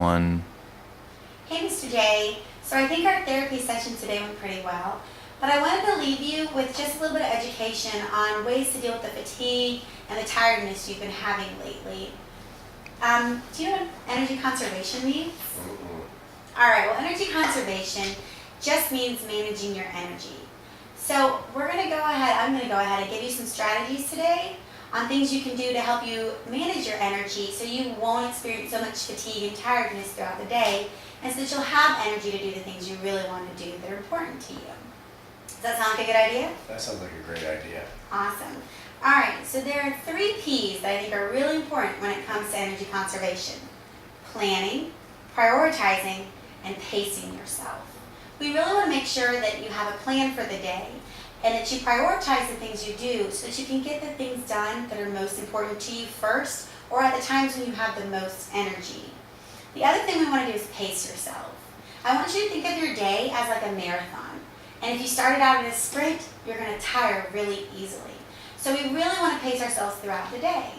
One. Hey, Mr. J. So I think our therapy session today went pretty well, but I wanted to leave you with just a little bit of education on ways to deal with the fatigue and the tiredness you've been having lately. Do you know what energy conservation means? All right, well, energy conservation just means managing your energy. So I'm going to go ahead and give you some strategies today on things you can do to help you manage your energy so you won't experience so much fatigue and tiredness throughout the day, and so that you'll have energy to do the things you really want to do that are important to you. Does that sound like a good idea? That sounds like a great idea. Awesome. All right, so there are 3 P's that I think are really important when it comes to energy conservation: planning, prioritizing, and pacing yourself. We really want to make sure that you have a plan for the day and that you prioritize the things you do so that you can get the things done that are most important to you first, or at the times when you have the most energy. The other thing we want to do is pace yourself. I want you to think of your day as like a marathon. And if you started out in a sprint, you're going to tire really easily. So we really want to pace ourselves throughout the day.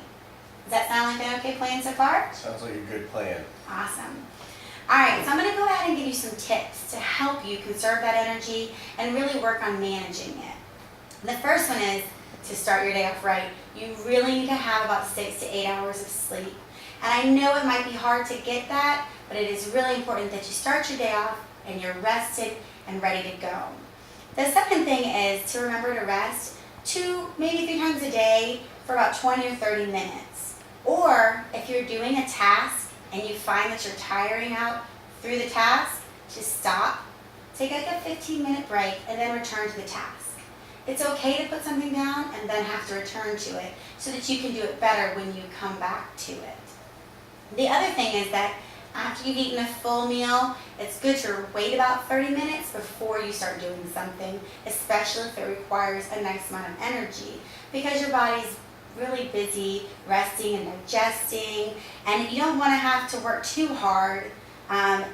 Does that sound like an okay plan so far? Sounds like a good plan. Awesome. All right, so I'm going to go ahead and give you some tips to help you conserve that energy and really work on managing it. The first one is to start your day off right. You really need to have about 6 to 8 hours of sleep. And I know it might be hard to get that, but it is really important that you start your day off and you're rested and ready to go. The second thing is to remember to rest 2, maybe 3 times a day for about 20 or 30 minutes. Or if you're doing a task and you find that you're tiring out through the task, just stop, take like a 15-minute break, and then return to the task. It's okay to put something down and then have to return to it so that you can do it better when you come back to it. The other thing is that after you've eaten a full meal, it's good to wait about 30 minutes before you start doing something, especially if it requires a nice amount of energy, because your body's really busy resting and digesting, and you don't want to have to work too hard and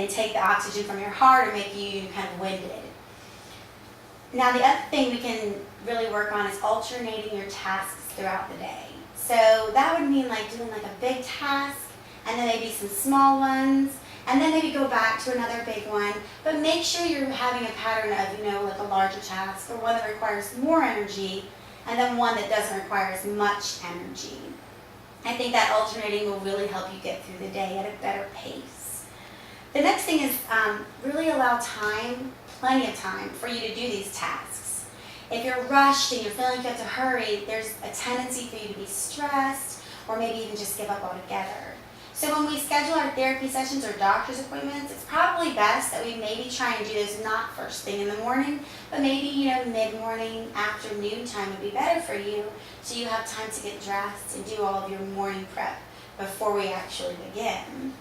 take the oxygen from your heart and make you kind of winded. Now, the other thing we can really work on is alternating your tasks throughout the day. So that would mean like doing like a big task and then maybe some small ones, and then maybe go back to another big one, but make sure you're having a pattern of, like a larger task or one that requires more energy and then one that doesn't require as much energy. I think that alternating will really help you get through the day at a better pace. The next thing is really allow time, plenty of time, for you to do these tasks. If you're rushed and you're feeling like you have to hurry, there's a tendency for you to be stressed or maybe even just give up altogether. So when we schedule our therapy sessions or doctor's appointments, it's probably best that we maybe try and do those not first thing in the morning, but maybe, mid-morning, afternoon time would be better for you, so you have time to get dressed and do all of your morning prep before we actually begin.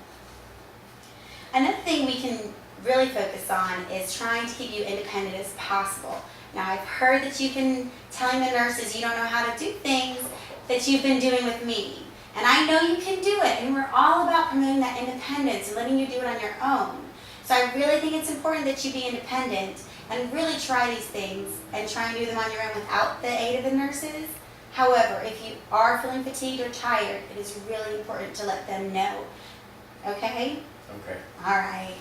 Another thing we can really focus on is trying to keep you independent as possible. Now, I've heard that you've been telling the nurses you don't know how to do things that you've been doing with me. And I know you can do it, and we're all about promoting that independence and letting you do it on your own. So I really think it's important that you be independent and really try these things and try and do them on your own without the aid of the nurses. However, if you are feeling fatigued or tired, it is really important to let them know. Okay? Okay. All right.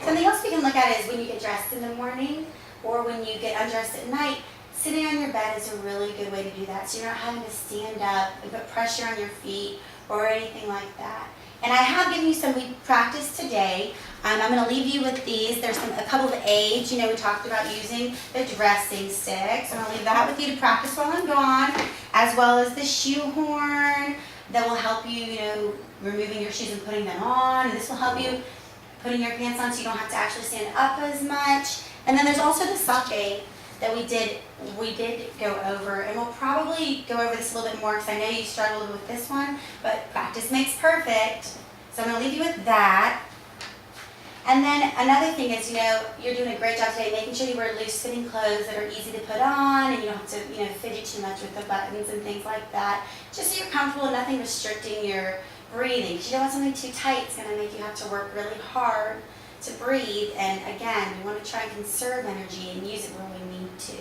Something else we can look at is when you get dressed in the morning or when you get undressed at night. Sitting on your bed is a really good way to do that, so you're not having to stand up and put pressure on your feet or anything like that. And I have given you some we practiced today. I'm going to leave you with these. There's a couple of aids. We talked about using the dressing sticks. I'm going to leave that with you to practice while I'm gone, as well as the shoehorn that will help you, removing your shoes and putting them on. And this will help you putting your pants on so you don't have to actually stand up as much. And then there's also the sock aid that we did go over, and we'll probably go over this a little bit more because I know you struggled with this one, but practice makes perfect. So I'm going to leave you with that. And then another thing is, you're doing a great job today making sure you wear loose-fitting clothes that are easy to put on, and you don't have to, fidget too much with the buttons and things like that. Just so you're comfortable and nothing restricting your breathing. Because you don't want something too tight. It's going to make you have to work really hard to breathe, and again, we want to try and conserve energy and use it where we need to.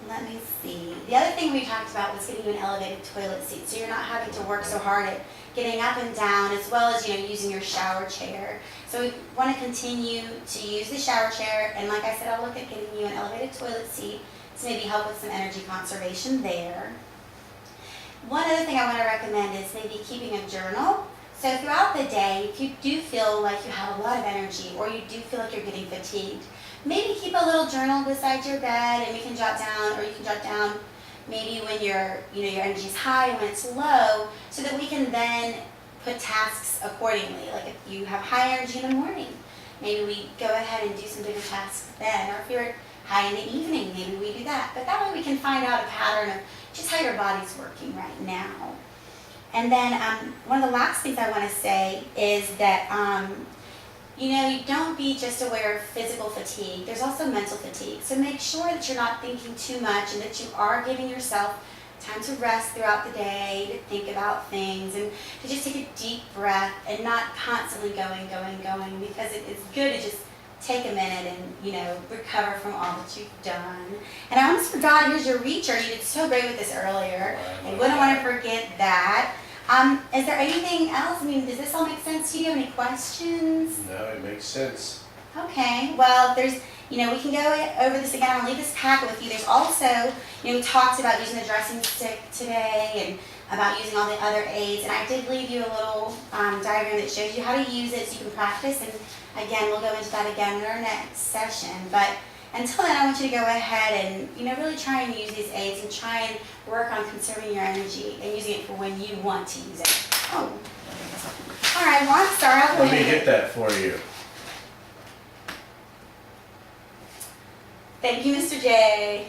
Let me see. The other thing we talked about was getting you an elevated toilet seat, so you're not having to work so hard at getting up and down, as well as using your shower chair. So we want to continue to use the shower chair, and like I said, I'll look at getting you an elevated toilet seat to maybe help with some energy conservation there. One other thing I want to recommend is maybe keeping a journal. So throughout the day, if you do feel like you have a lot of energy, or you do feel like you're getting fatigued, maybe keep a little journal beside your bed, and you can jot down maybe when your energy is high and when it's low, so that we can then put tasks accordingly. Like if you have high energy in the morning, maybe we go ahead and do some bigger tasks then. Or if you're high in the evening, maybe we do that. But that way we can find out a pattern of just how your body's working right now. And then one of the last things I want to say is that you don't be just aware of physical fatigue. There's also mental fatigue. So make sure that you're not thinking too much and that you are giving yourself time to rest throughout the day, to think about things, and to just take a deep breath and not constantly going, because it's good to just take a minute and, recover from all that you've done. And I almost forgot, here's your reacher. You did so great with this earlier. I wouldn't want to forget that. Is there anything else? I mean, does this all make sense to you? Do you have any questions? No, it makes sense. Okay, well, we can go over this again. I'll leave this packet with you. There's also, we talked about using the dressing stick today and about using all the other aids. And I did leave you a little diagram that shows you how to use it so you can practice. And again, we'll go into that again in our next session. But until then, I want you to go ahead and, really try and use these aids and try and work on conserving your energy and using it for when you want to use it. Oh. All right, well, I'm sorry. I'll go Let me ahead. hit that for you. Thank you, Mr. J.